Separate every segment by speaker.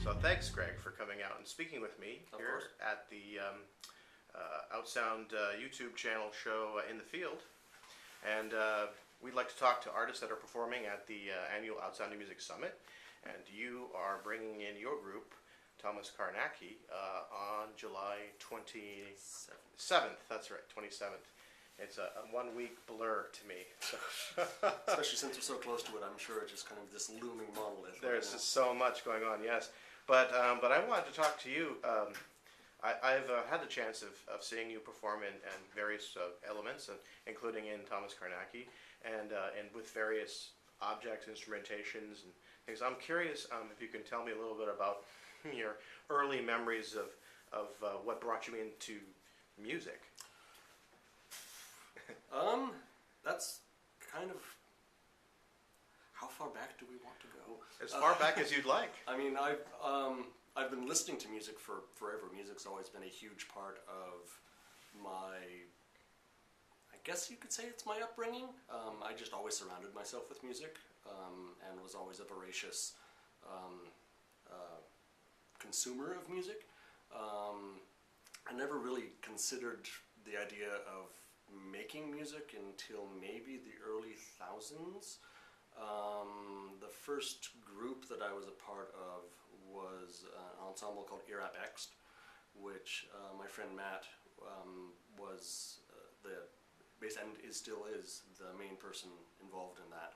Speaker 1: So thanks, Greg, for coming out and speaking with me
Speaker 2: Of
Speaker 1: here
Speaker 2: course.
Speaker 1: at the Outsound YouTube channel show In the Field. And we'd like to talk to artists that are performing at the annual Outsound Music Summit. And you are bringing in your group, Thomas Carnacki, on July 27th. That's right, 27th. It's a 1 week blur to me. So
Speaker 2: Especially since we're so close to it, I'm sure it's just kind of this looming monolith.
Speaker 1: there's just so much going on, yes. But I wanted to talk to you. I've had the chance of seeing you perform in various elements, including in Thomas Carnacki, and with various objects, instrumentations, and things. I'm curious if you can tell me a little bit about your early memories of what brought you into music.
Speaker 2: That's kind of, how far back do we want to go?
Speaker 1: As far back as you'd like.
Speaker 2: I mean, I've been listening to music for forever. Music's always been a huge part of my, I guess you could say it's my upbringing. I just always surrounded myself with music, and was always a voracious consumer of music. I never really considered the idea of making music until maybe the early thousands. The first group that I was a part of was an ensemble called Irabexed, which my friend Matt was and still is the main person involved in that.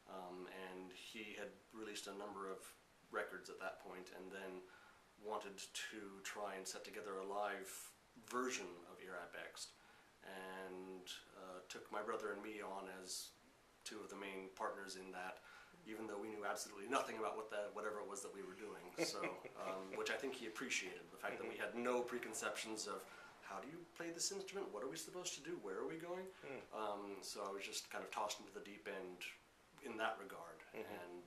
Speaker 2: And he had released a number of records at that point, and then wanted to try and set together a live version of Irabexed, and took my brother and me on as two of the main partners in that, even though we knew absolutely nothing about whatever it was that we were doing. So, which I think he appreciated, the fact that we had no preconceptions of how do you play this instrument, what are we supposed to do, where are we going? So I was just kind of tossed into the deep end in that regard, and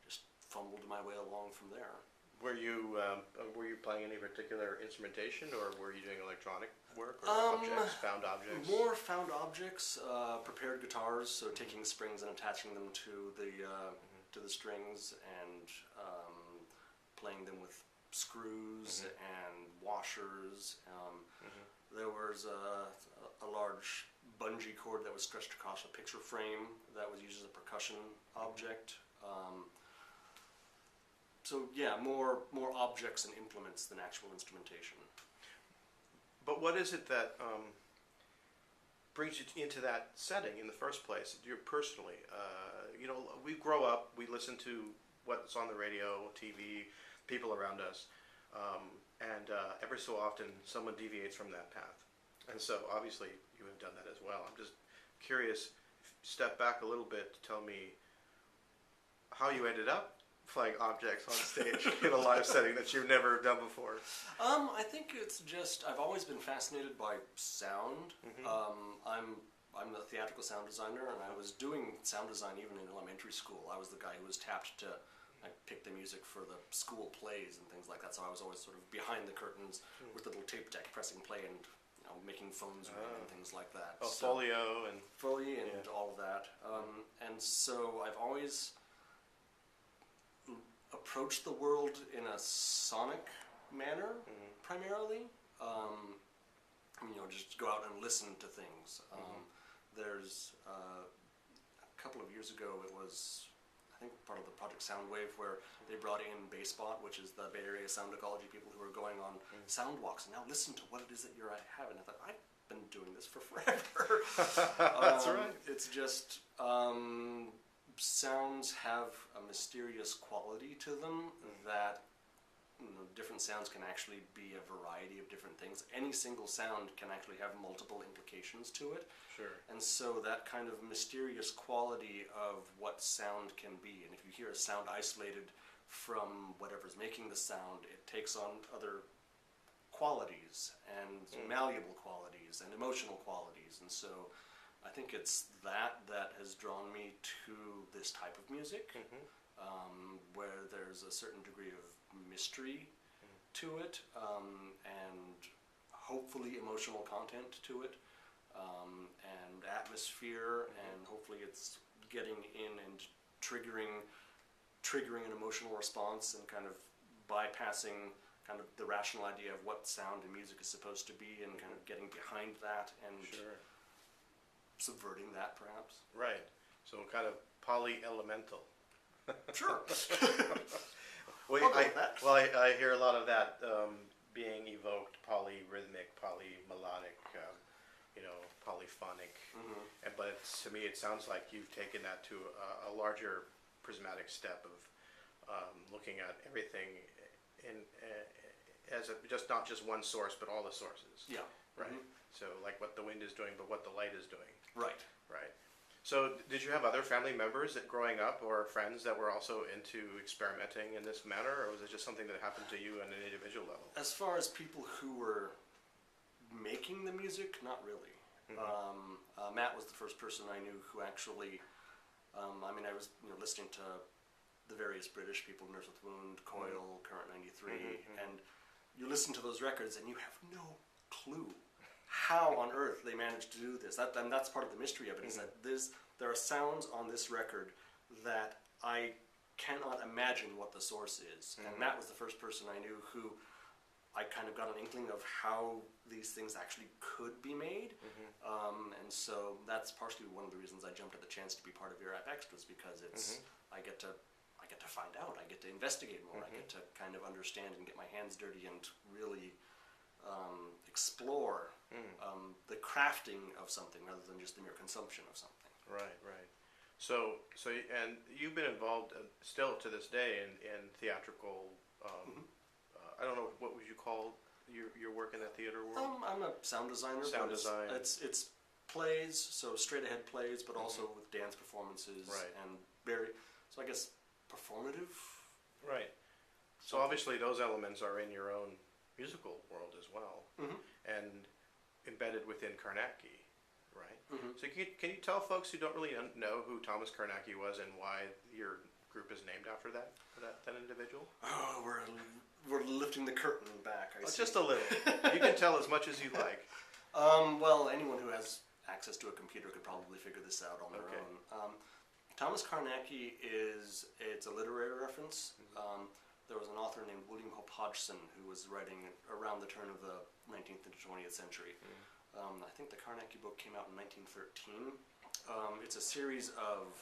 Speaker 2: just fumbled my way along from there.
Speaker 1: Were you playing any particular instrumentation, or were you doing electronic work, or found objects?
Speaker 2: More found objects, prepared guitars, so taking strings and attaching them to the strings, and playing them with screws and washers. There was a large bungee cord that was stretched across a picture frame that was used as a percussion object. So yeah, more objects and implements than actual instrumentation.
Speaker 1: But what is it that brings you into that setting in the first place? You personally, we grow up, we listen to what's on the radio, TV, people around us, and every so often someone deviates from that path. And so obviously you have done that as well. I'm just curious, step back a little bit to tell me how you ended up playing objects on stage in a live setting that you've never done before.
Speaker 2: I think it's just, I've always been fascinated by sound. I'm a theatrical sound designer, and I was doing sound design even in elementary school. I was the guy who was tapped to pick the music for the school plays and things like that, so I was always sort of behind the curtains with the little tape deck, pressing play and making phones ring and things like that.
Speaker 1: Oh, so, folio and
Speaker 2: all of that. And so I've always approach the world in a sonic manner, primarily. Just go out and listen to things. There's a couple of years ago, it was, I think, part of the Project Soundwave, where they brought in BaySpot, which is the Bay Area sound ecology people who are going on sound walks, and now listen to what it is that you're having. I thought, I've been doing this for forever.
Speaker 1: That's right.
Speaker 2: It's just, sounds have a mysterious quality to them that different sounds can actually be a variety of different things. Any single sound can actually have multiple implications to it.
Speaker 1: Sure. And
Speaker 2: so that kind of mysterious quality of what sound can be, and if you hear a sound isolated from whatever's making the sound, it takes on other qualities and malleable qualities and emotional qualities. And so I think it's that has drawn me to this type of music, where there's a certain degree of mystery to it, and hopefully emotional content to it, and atmosphere, and hopefully it's getting in and triggering an emotional response and kind of bypassing kind of the rational idea of what sound and music is supposed to be, and kind of getting behind that and
Speaker 1: Sure.
Speaker 2: subverting that, perhaps.
Speaker 1: Right. So kind of poly-elemental.
Speaker 2: Sure.
Speaker 1: Well,
Speaker 2: I'll go with that.
Speaker 1: I hear a lot of that being evoked, polyrhythmic, polymelodic, polyphonic. But to me, it sounds like you've taken that to a larger prismatic step of looking at everything as just not just one source, but all the sources.
Speaker 2: Yeah.
Speaker 1: Right. So like what the wind is doing, but what the light is doing.
Speaker 2: Right.
Speaker 1: Right. So did you have other family members that growing up or friends that were also into experimenting in this manner, or was it just something that happened to you on an individual level?
Speaker 2: As far as people who were making the music, not really. Matt was the first person I knew who actually, I was listening to the various British people, Nurse with Wound, Coil, Current 93, and you listen to those records and you have no clue how on earth they managed to do this. And that's part of the mystery of it, is that there are sounds on this record that I cannot imagine what the source is. And Matt was the first person I knew who I kind of got an inkling of how these things actually could be made. And so that's partially one of the reasons I jumped at the chance to be part of Europe Extras, because I get to find out, I get to investigate more, I get to kind of understand and get my hands dirty and really explore the crafting of something rather than just the mere consumption of something. Right.
Speaker 1: So and you've been involved still to this day in theatrical. I don't know, what would you call your work in the theater world?
Speaker 2: I'm a sound designer.
Speaker 1: Sound design.
Speaker 2: It's plays, so straight ahead plays, but also with dance performances and so I guess performative. Right.
Speaker 1: So obviously those elements are in your own musical world as well, and embedded within Carnacki, right? So can you tell folks who don't really know who Thomas Carnacki was and why your group is named after that individual?
Speaker 2: Oh, we're lifting the curtain back.
Speaker 1: Just a little. You can tell as much as you like.
Speaker 2: Well, anyone who has access to a computer could probably figure this out on their own. Thomas Carnacki it's a literary reference. There was an author named William Hope Hodgson who was writing around the turn of the 19th and 20th century. I think the Carnacki book came out in 1913. It's a series of,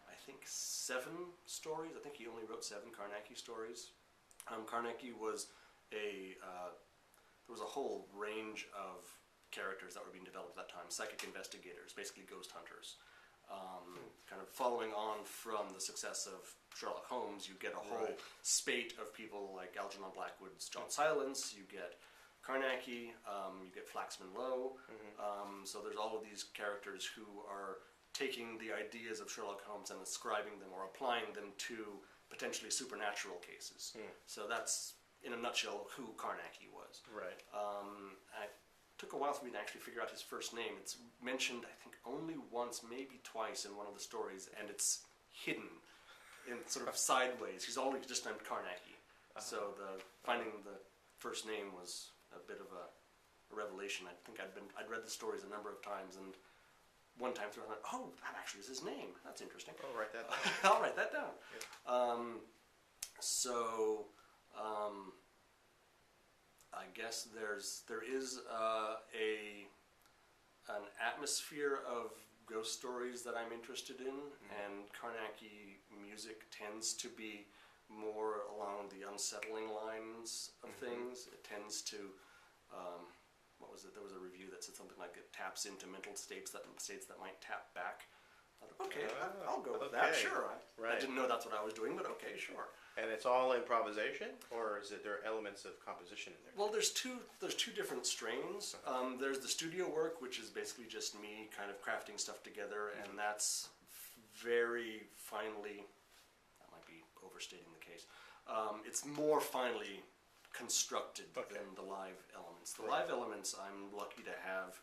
Speaker 2: I think, 7 stories. I think he only wrote 7 Carnacki stories. Carnacki was there was a whole range of characters that were being developed at that time. Psychic investigators, basically ghost hunters. Kind of following on from the success of Sherlock Holmes, you get a whole spate of people like Algernon Blackwood's John Silence, you get Carnacki, you get Flaxman Lowe. So there's all of these characters who are taking the ideas of Sherlock Holmes and ascribing them or applying them to potentially supernatural cases. So that's, in a nutshell, who Carnacki was. Right. It took a while for me to actually figure out his first name. It's mentioned, I think, only once, maybe twice in one of the stories, and it's hidden in sort of sideways. He's always just named Carnacki. So finding the first name was a bit of a revelation. I think I'd read the stories a number of times, and one time through I thought, oh, that actually is his name. That's interesting.
Speaker 1: I'll write that down.
Speaker 2: I'll write that down. Yeah. I guess there is an atmosphere of ghost stories that I'm interested in, and Carnacki music tends to be more along the unsettling lines of things. It tends to, what was it? There was a review that said something like it taps into mental states that might tap back. Okay, I'll go with that. Sure. I didn't know that's what I was doing, but okay, sure.
Speaker 1: And it's all improvisation, or is there elements of composition in there?
Speaker 2: Well, there's two different strains. There's the studio work, which is basically just me kind of crafting stuff together, and that's very finely. That might be overstating the case. It's more finely constructed than the live elements. The live elements, I'm lucky to have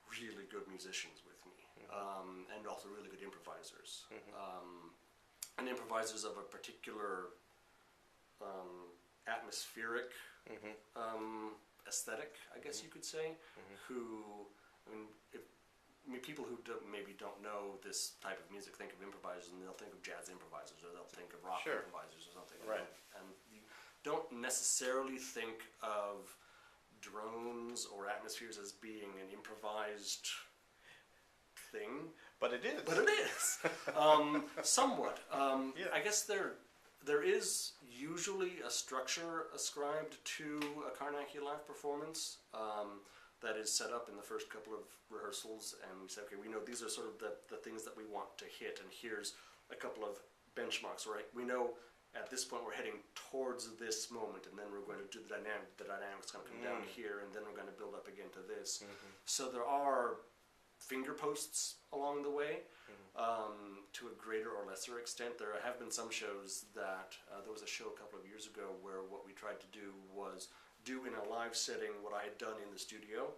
Speaker 2: really good musicians with me, and also really good improvisers. And improvisers of a particular atmospheric aesthetic, I guess you could say, who, people who maybe don't know this type of music think of improvisers and they'll think of jazz improvisers, or they'll think of rock improvisers or something. And don't necessarily think of drones or atmospheres as being an improvised thing.
Speaker 1: But it is.
Speaker 2: But it is. Somewhat.
Speaker 1: Yeah.
Speaker 2: I guess there is usually a structure ascribed to a Carnacki live performance that is set up in the first couple of rehearsals, and we say, okay, we know these are sort of the things that we want to hit, and here's a couple of benchmarks, right? We know at this point we're heading towards this moment, and then we're going to do the dynamic's going to come down here, and then we're going to build up again to this. So there are finger posts along the way, to a greater or lesser extent. There have been some shows that, there was a show a couple of years ago where what we tried to do was do in a live setting what I had done in the studio,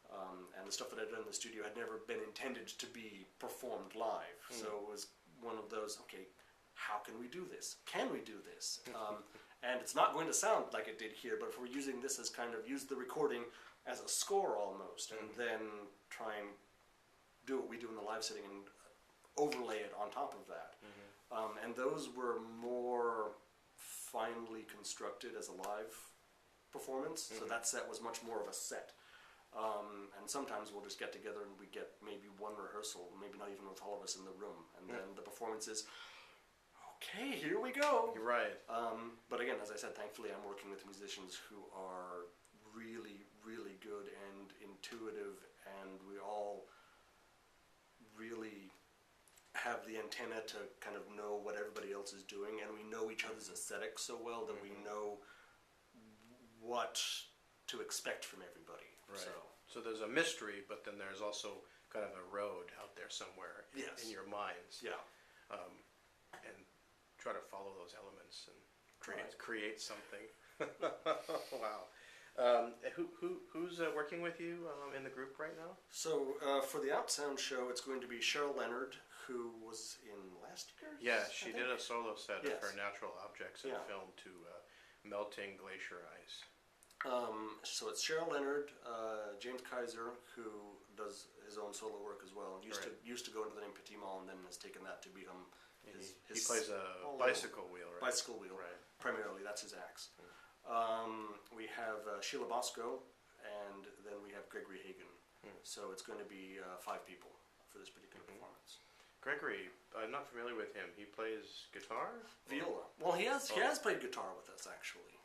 Speaker 2: and the stuff that I'd done in the studio had never been intended to be performed live. So it was one of those, okay, how can we do this? Can we do this? And it's not going to sound like it did here, but if we're using this as kind of, use the recording as a score almost, and then try and do what we do in the live setting and overlay it on top of that. And those were more finely constructed as a live performance, so that set was much more of a set. And sometimes we'll just get together and we get maybe one rehearsal, maybe not even with all of us in the room, and then the performance is, okay, here we go.
Speaker 1: You're right.
Speaker 2: But again, as I said, thankfully I'm working with musicians who are really, really good and intuitive, and we all really have the antenna to kind of know what everybody else is doing, and we know each other's aesthetics so well that we know what to expect from everybody.
Speaker 1: Right. So there's a mystery, but then there's also kind of a road out there somewhere in your minds.
Speaker 2: Yeah.
Speaker 1: And try to follow those elements and create something. Wow. Who's working with you in the group right now?
Speaker 2: So for the Outsound show, it's going to be Cheryl Leonard, who was in last year.
Speaker 1: Yeah, she did a solo set of
Speaker 2: Yes.
Speaker 1: her natural objects in film to melting glacier ice.
Speaker 2: So it's Cheryl Leonard, James Kaiser, who does his own solo work as well. Used to go into the name Petit Mall, and then has taken that to become his
Speaker 1: he plays a bicycle wheel, right?
Speaker 2: Bicycle wheel,
Speaker 1: right?
Speaker 2: Primarily, that's his axe. We have Sheila Bosco, and then we have Gregory Hagen. So it's going to be 5 people for this particular performance.
Speaker 1: Gregory, I'm not familiar with him. He plays guitar?
Speaker 2: Viola. Well, he has played guitar with us, actually.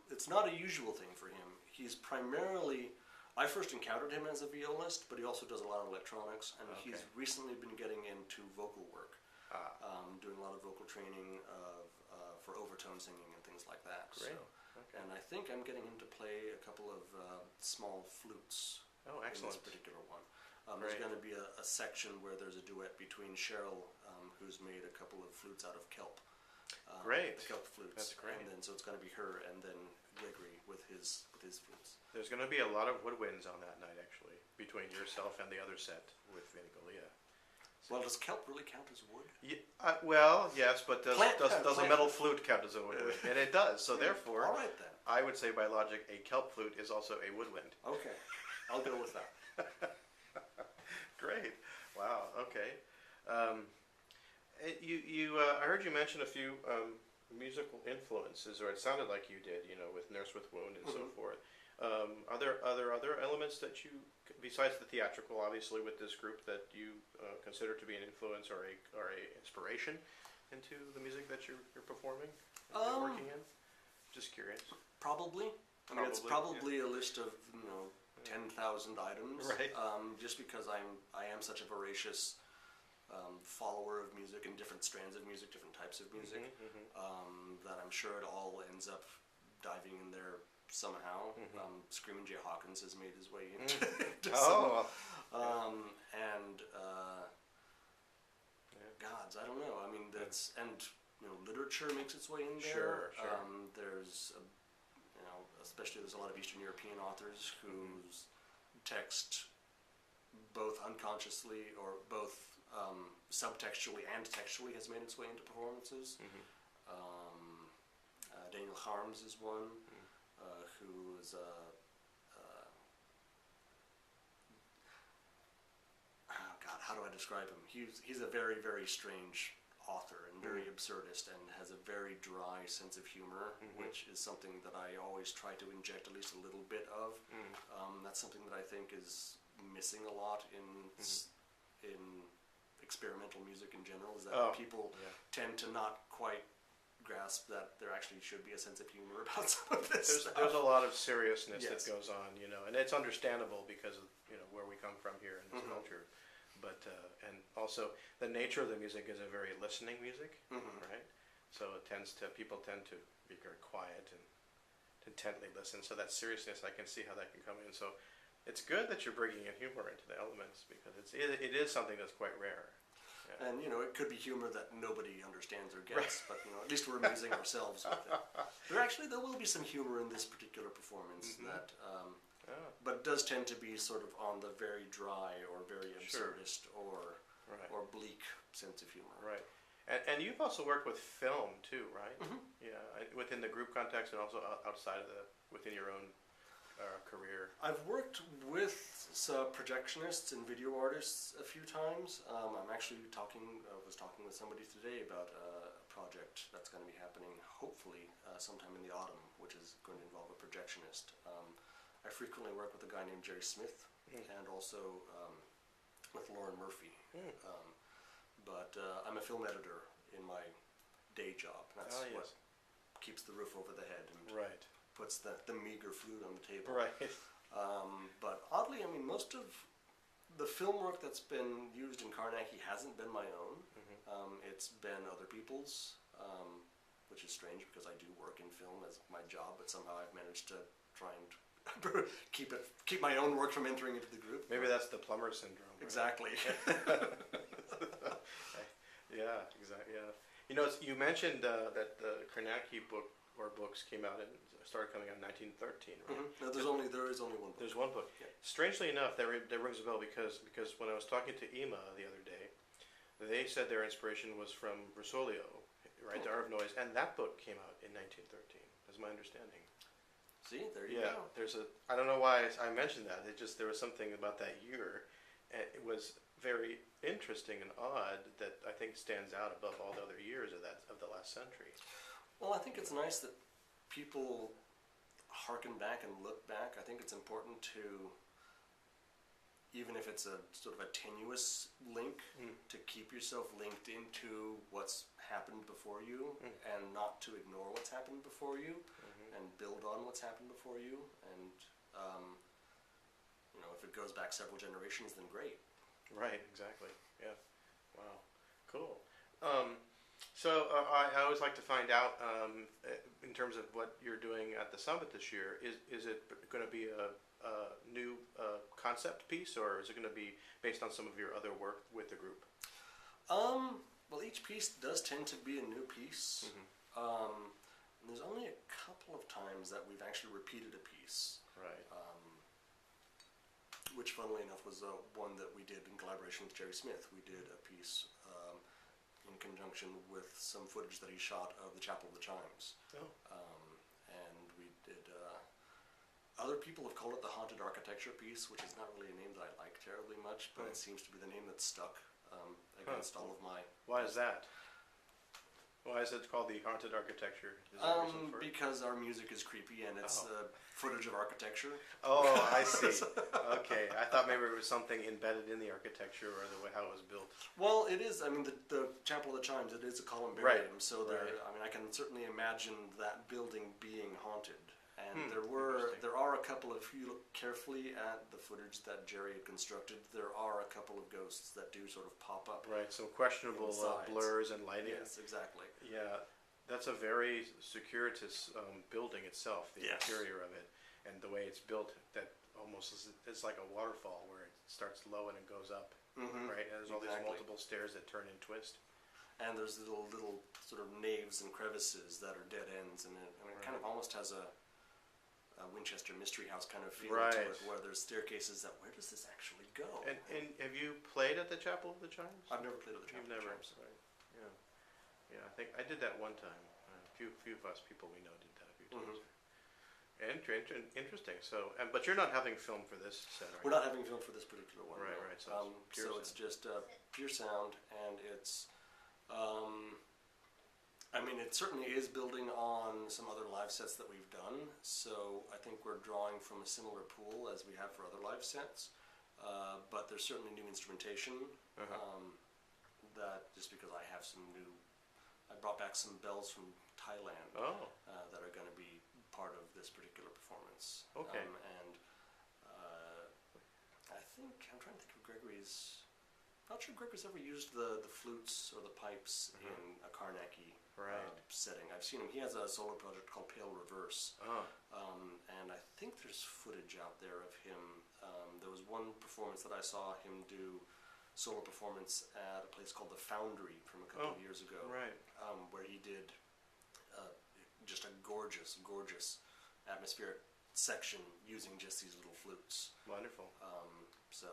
Speaker 2: It's not a usual thing for him. He's primarily, I first encountered him as a violist, but he also does a lot of electronics, and he's recently been getting into vocal work, doing a lot of vocal training for overtone singing and things like that.
Speaker 1: Great.
Speaker 2: So, and I think I'm getting him to play a couple of small flutes in this particular one. There's going to be a section where there's a duet between Cheryl, who's made a couple of flutes out of kelp.
Speaker 1: Great.
Speaker 2: The kelp flutes.
Speaker 1: That's great.
Speaker 2: And then so it's going to be her and then Gregory with his flutes.
Speaker 1: There's going to be a lot of woodwinds on that night, actually, between yourself and the other set with Vinigolia.
Speaker 2: Well, does kelp really count as wood?
Speaker 1: Yeah, well, yes, but does a metal flute count as a woodwind? And it does. So therefore,
Speaker 2: all right then.
Speaker 1: I would say by logic, a kelp flute is also a woodwind.
Speaker 2: Okay, I'll go with that.
Speaker 1: Great. Wow. Okay. I heard you mention a few musical influences, or it sounded like you did. With Nurse with Wound and so forth. Are there other elements that you, besides the theatrical, obviously with this group, that you consider to be an influence or a inspiration into the music that you're performing, and working in? Just curious.
Speaker 2: Probably. I mean, it's probably a list of 10,000 items.
Speaker 1: Right.
Speaker 2: Just because I am such a voracious follower of music and different strands of music, different types of music, that I'm sure it all ends up diving in there somehow. Screaming Jay Hawkins has made his way into some. And gods, I don't know. I mean, that's and literature makes its way in there.
Speaker 1: Sure.
Speaker 2: There's especially there's a lot of Eastern European authors whose text, both unconsciously or both subtextually and textually, has made its way into performances. Daniel Harms is one. Who is God, how do I describe him? He's a very, very strange author and very absurdist and has a very dry sense of humor, which is something that I always try to inject at least a little bit of. That's something that I think is missing a lot in experimental music in general, is that people tend to not quite grasp that there actually should be a sense of humor about some of this stuff.
Speaker 1: There's a lot of seriousness that goes on, and it's understandable because of where we come from here in this culture. But and also the nature of the music is a very listening music, right? So people tend to be very quiet and intently listen. So that seriousness, I can see how that can come in. So it's good that you're bringing in humor into the elements, because it is something that's quite rare. Yeah.
Speaker 2: And it could be humor that nobody understands or gets, but at least we're amusing ourselves with it. There will be some humor in this particular performance that. But it does tend to be sort of on the very dry or very absurdist or bleak sense of humor.
Speaker 1: Right. And you've also worked with film too, right? Yeah, within the group context and also outside of within your own career.
Speaker 2: I've worked with some projectionists and video artists a few times. I'm actually was talking with somebody today about a project that's going to be happening hopefully sometime in the autumn, which is going to involve a projectionist. I frequently work with a guy named Jerry Smith, and also with Lauren Murphy. But I'm a film editor in my day job. That's what keeps the roof over the head and puts the meager food on the table.
Speaker 1: Right.
Speaker 2: But oddly, most of the film work that's been used in Carnacki hasn't been my own. It's been other people's, which is strange because I do work in film as my job, but somehow I've managed to try and keep my own work from entering into the group.
Speaker 1: Maybe that's the plumber syndrome. Right?
Speaker 2: Exactly.
Speaker 1: Yeah, exactly. Yeah. You mentioned that the Carnacki books came out and started coming out in 1913, right?
Speaker 2: No, there is only one book.
Speaker 1: There's one book. Yeah. Strangely enough, that rings a bell because when I was talking to Ima the other day, they said their inspiration was from Rosolio, right? The Art of Noise, and that book came out in 1913. That's my understanding.
Speaker 2: See, there you go.
Speaker 1: I don't know why I mentioned that. There was something about that year, and it was very interesting and odd that I think stands out above all the other years of the last century.
Speaker 2: Well, I think it's nice that people harken back and look back. I think it's important to, even if it's a sort of a tenuous link, to keep yourself linked into what's happened before you and not to ignore what's happened before you and build on what's happened before you. And, if it goes back several generations, then great.
Speaker 1: Right, exactly. Yeah. Wow. Cool. So I always like to find out, in terms of what you're doing at the summit this year, is it going to be a new concept piece, or is it going to be based on some of your other work with the group?
Speaker 2: Well, each piece does tend to be a new piece. And there's only a couple of times that we've actually repeated a piece.
Speaker 1: Right.
Speaker 2: Which, funnily enough, was one that we did in collaboration with Jerry Smith. We did a piece in conjunction with some footage that he shot of the Chapel of the Chimes. And we did... other people have called it the Haunted Architecture piece, which is not really a name that I like terribly much, but it seems to be the name that's stuck against all of my...
Speaker 1: Why is that? Why is it called the Haunted Architecture?
Speaker 2: Because our music is creepy and it's footage of architecture.
Speaker 1: Oh, I see. Okay, I thought maybe it was something embedded in the architecture or the way how it was built.
Speaker 2: Well, it is. The Chapel of the Chimes, it is a columbarium, so I can certainly imagine that building being haunted. And there are a couple of, if you look carefully at the footage that Jerry had constructed, there are a couple of ghosts that do sort of pop up.
Speaker 1: Right, some questionable blurs and lighting.
Speaker 2: Yes, exactly.
Speaker 1: Yeah, that's a very circuitous building itself, the interior of it, and the way it's built, that almost it's like a waterfall where it starts low and it goes up, right? And there's all these multiple stairs that turn and twist.
Speaker 2: And there's little sort of naves and crevices that are dead ends, and it kind of almost has a Winchester Mystery House kind of feel to it, where there's staircases that, where does this actually go?
Speaker 1: And have you played at the Chapel of the Chimes?
Speaker 2: I've never played at the Chapel of the Chimes.
Speaker 1: Right. Yeah, I think I did that one time. A few of us people we know did that a few times. Interesting. So, but you're not having film for this set, right?
Speaker 2: We're not having film for this particular one.
Speaker 1: Right.
Speaker 2: So it's just pure sound, and it's I mean, it certainly is building on some other live sets that we've done, so I think we're drawing from a similar pool as we have for other live sets, but there's certainly new instrumentation, that just because I brought back some bells from Thailand that are going to be part of this particular performance.
Speaker 1: Okay.
Speaker 2: And I think, I'm trying to think of Gregory's, not sure Gregory's ever used the flutes or the pipes in a Carnacki setting. I've seen him, he has a solo project called Pale Reverse, and I think there's footage out there of him. There was one performance that I saw him do, solo performance at a place called the Foundry from a couple of years ago, where he did just a gorgeous atmospheric section using just these little flutes.
Speaker 1: Wonderful.
Speaker 2: So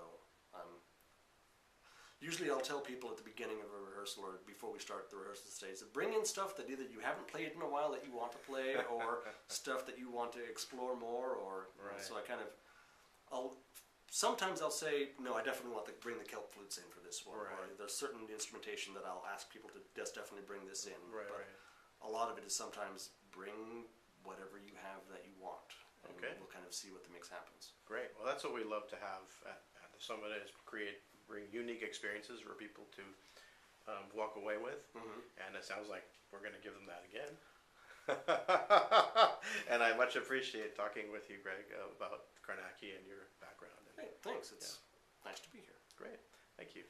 Speaker 2: usually I'll tell people at the beginning of a rehearsal or before we start the rehearsal stage to bring in stuff that either you haven't played in a while that you want to play, or stuff that you want to explore more, or so I kind of, sometimes I'll say, no, I definitely want to bring the kelp flutes in for this one. Or there's certain instrumentation that I'll ask people to just definitely bring this in. But a lot of it is sometimes bring whatever you have that you want. And we'll kind of see what the mix happens.
Speaker 1: Great. Well, that's what we love to have at the summit, is bring unique experiences for people to walk away with. And it sounds like we're going to give them that again. And I much appreciate talking with you, Greg, about Carnacki and your background.
Speaker 2: Hey, thanks. It's nice to be here.
Speaker 1: Great. Thank you.